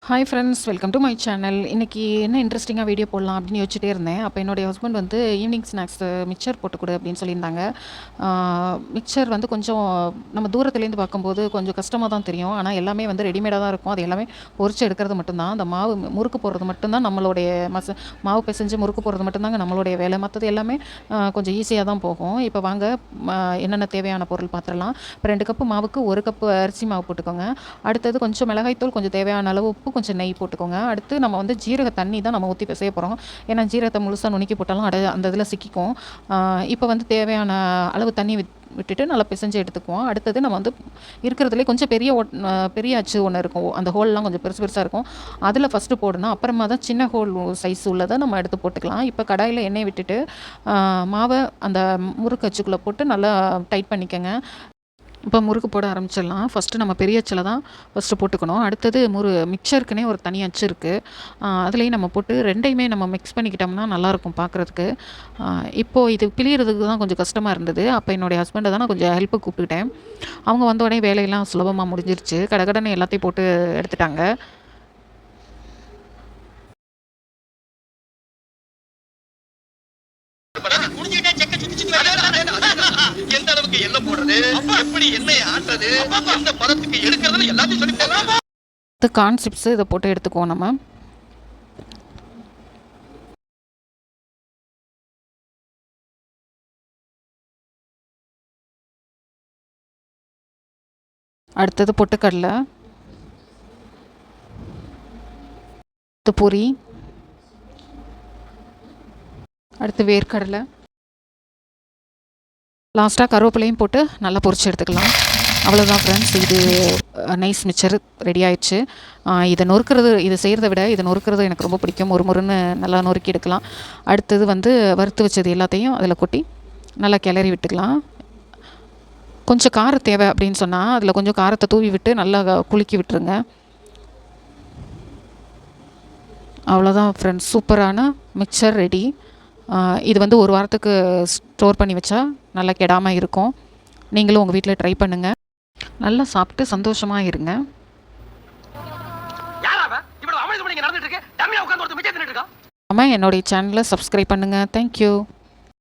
Hi friends, welcome to my channel. இன்றைக்கி என்ன இன்ட்ரெஸ்டிங்காக வீடியோ போடலாம் அப்படின்னு யோசிச்சுட்டே இருந்தேன். அப்போ என்னுடைய ஹஸ்பண்ட் வந்து ஈவினிங் ஸ்நாக்ஸ் மிக்சர் போட்டு கொடு அப்படின்னு சொல்லியிருந்தாங்க. மிக்சர் வந்து கொஞ்சம் நம்ம தூரத்துலேருந்து பார்க்கும்போது கொஞ்சம் கஷ்டமாக தான் தெரியும். ஆனால் எல்லாமே வந்து ரெடிமேடாக தான் இருக்கும். அது எல்லாமே பொரிச்சு எடுக்கிறது மட்டும்தான். அந்த மாவு முறுக்கு போடுறது மட்டும்தான் நம்மளுடைய மாவு பிசைஞ்சு முறுக்கு போடுறது மட்டும்தாங்க நம்மளுடைய வேலை. மற்றது எல்லாமே கொஞ்சம் ஈஸியாக தான் போகும். இப்போ வாங்க என்னென்ன தேவையான பொருள் பார்த்துடலாம். இப்போ 2 கப்பு மாவுக்கு 1 கப்பு அரிசி மாவு போட்டுக்கோங்க. அடுத்தது கொஞ்சம் மிளகாய்த்தூள், கொஞ்சம் தேவையான அளவு உப்பு, கொஞ்சம் நெய் போட்டுக்கோங்க. அடுத்து நம்ம வந்து ஜீரக தண்ணி தான் நம்ம ஊற்றி பிசைய போகிறோம். ஏன்னா ஜீரகத்தை முழுசாக நுணுக்கி போட்டாலும் அந்த இதில் சிக்கிக்கும். இப்போ வந்து தேவையான அளவு தண்ணி விட்டுட்டு நல்லா பிசைஞ்சு எடுத்துக்குவோம். அடுத்தது நம்ம வந்து இருக்கிறதுலே கொஞ்சம் பெரிய அச்சு ஒன்று இருக்கும். அந்த ஹோல்லாம் கொஞ்சம் பெருசு பெருசாக இருக்கும். அதில் ஃபஸ்ட்டு போடணும். அப்புறமா தான் சின்ன ஹோல் சைஸ் உள்ளதை நம்ம எடுத்து போட்டுக்கலாம். இப்போ கடாயில் எண்ணெய் விட்டுட்டு மாவை அந்த முறுக்கு அச்சுக்குள்ளே போட்டு நல்லா டைட் பண்ணிக்கோங்க. இப்போ முறுக்கு போட ஆரம்பிச்சிடலாம். ஃபஸ்ட்டு நம்ம பெரிய அச்சில் தான் ஃபஸ்ட்டு போட்டுக்கணும். அடுத்தது மிக்சருக்குனே ஒரு தனி அச்சு இருக்குது. அதுலேயும் நம்ம போட்டு 2யுமே நம்ம மிக்ஸ் பண்ணிக்கிட்டோம்னா நல்லாயிருக்கும் பார்க்குறதுக்கு. இப்போது இது பிழியறதுக்கு தான் கொஞ்சம் கஷ்டமாக இருந்தது. அப்போ என்னுடைய ஹஸ்பண்டை தான் நான் கொஞ்சம் ஹெல்ப்புக்கு கூப்பிட்டுக்கிட்டேன். அவங்க வந்த உடனே வேலையெல்லாம் சுலபமாக முடிஞ்சிருச்சு. கடகடன்னு எல்லாத்தையும் போட்டு எடுத்துட்டாங்க. எந்த அளவுக்கு எண்ணெய் போடுறது, எப்படி எண்ணெய் ஆட்டுறது, எந்த பதத்துக்கு எடுக்கிறதுன்னு எல்லாத்தையும் சொல்லி தரலாம். இந்த கான்செப்ட்ஸ் இதை போட்டு எடுத்துக்குவோம் நம்ம. அடுத்தது பொட்டுக்கடலை, பொரி, அடுத்து வேர்க்கடலை, லாஸ்ட்டாக கருவேப்பிலையும் போட்டு நல்லா பொரிச்சு எடுத்துக்கலாம். அவ்வளோதான் ஃப்ரெண்ட்ஸ், இது நைஸ் மிக்சர் ரெடி ஆயிடுச்சு. இதை செய்கிறத விட இதை நொறுக்கிறது எனக்கு ரொம்ப பிடிக்கும். முறுன்னு நல்லா நொறுக்கி எடுக்கலாம். அடுத்தது வந்து வறுத்து வச்சது எல்லாத்தையும் அதில் கொட்டி நல்லா கிளறி விட்டுக்கலாம். கொஞ்சம் காரம் தேவை அப்படின்னு சொன்னால் அதில் கொஞ்சம் காரத்தை தூவி விட்டு நல்லா குலுக்கி விட்டுருங்க. அவ்வளோதான் ஃப்ரெண்ட்ஸ், சூப்பரான மிக்சர் ரெடி. இது வந்து 1 வாரத்துக்கு ஸ்டோர் பண்ணி வச்சா நல்லா கெடாமல் இருக்கும். நீங்களும் உங்கள் வீட்டில் ட்ரை பண்ணுங்கள். நல்லா சாப்பிட்டு சந்தோஷமாக இருங்க. என்னுடைய சேனலை சப்ஸ்கிரைப் பண்ணுங்கள். தேங்க்யூ.